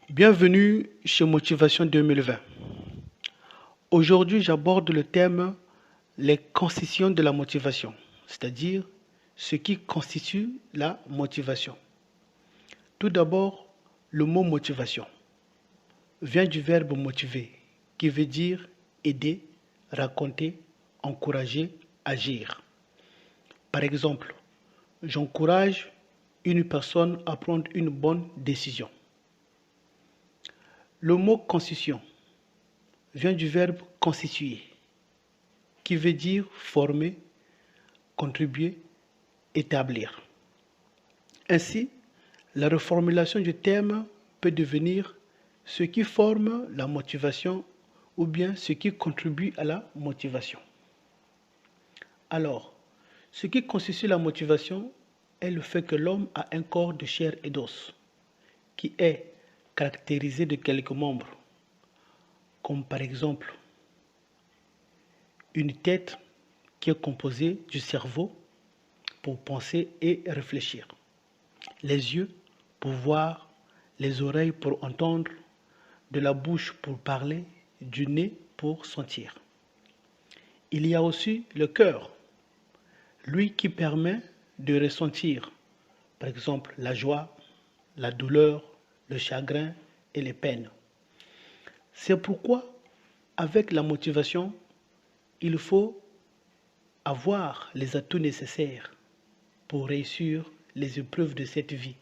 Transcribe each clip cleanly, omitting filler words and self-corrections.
Bienvenue chez Motivation 2020. Aujourd'hui, j'aborde le thème les constitutions de la motivation, c'est-à-dire ce qui constitue la motivation. Tout d'abord, le mot motivation vient du verbe motiver, qui veut dire aider, raconter, encourager, agir. Par exemple, j'encourage une personne à prendre une bonne décision. Le mot constitution vient du verbe constituer, qui veut dire former, contribuer, établir. Ainsi, la reformulation du terme peut devenir ce qui forme la motivation ou bien ce qui contribue à la motivation. Alors, ce qui constitue la motivation est le fait que l'homme a un corps de chair et d'os, qui est caractérisé de quelques membres, comme par exemple une tête qui est composée du cerveau pour penser et réfléchir, les yeux pour voir, les oreilles pour entendre, de la bouche pour parler, du nez pour sentir. Il y a aussi le cœur, lui qui permet de ressentir, par exemple, la joie, la douleur, le chagrin et les peines. C'est pourquoi, avec la motivation, il faut avoir les atouts nécessaires pour réussir les épreuves de cette vie,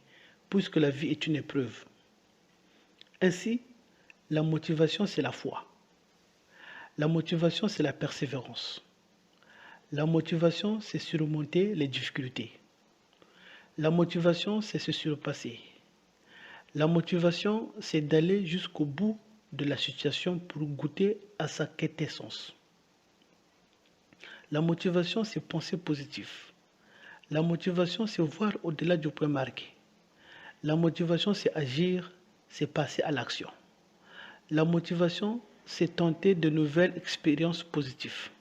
puisque la vie est une épreuve. Ainsi, la motivation, c'est la foi. La motivation, c'est la persévérance. La motivation, c'est surmonter les difficultés. La motivation, c'est se surpasser. La motivation, c'est d'aller jusqu'au bout de la situation pour goûter à sa quintessence. La motivation, c'est penser positif. La motivation, c'est voir au-delà du point marqué. La motivation, c'est agir, c'est passer à l'action. La motivation, c'est tenter de nouvelles expériences positives.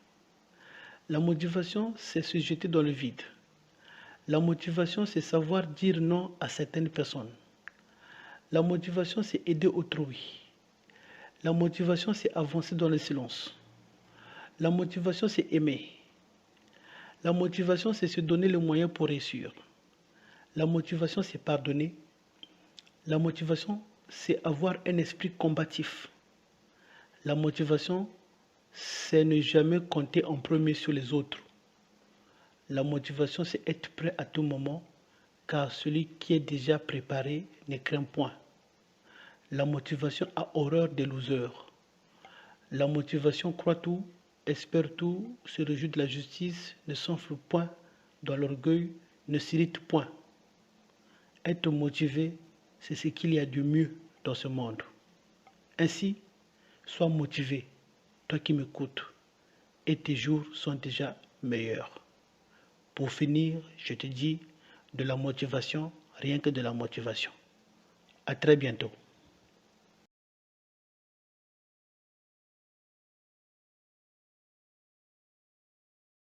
La motivation, c'est se jeter dans le vide. La motivation, c'est savoir dire non à certaines personnes. La motivation, c'est aider autrui. La motivation, c'est avancer dans le silence. La motivation, c'est aimer. La motivation, c'est se donner les moyens pour réussir. La motivation, c'est pardonner. La motivation, c'est avoir un esprit combatif. La motivation, c'est ne jamais compter en premier sur les autres. La motivation, c'est être prêt à tout moment, car celui qui est déjà préparé ne craint point. La motivation a horreur des losers. La motivation croit tout, espère tout, se réjouit de la justice, ne s'enfle point dans l'orgueil, ne s'irrite point. Être motivé, c'est ce qu'il y a de mieux dans ce monde. Ainsi, sois motivé, toi qui m'écoutes, et tes jours sont déjà meilleurs. Pour finir, je te dis de la motivation, rien que de la motivation. À très bientôt.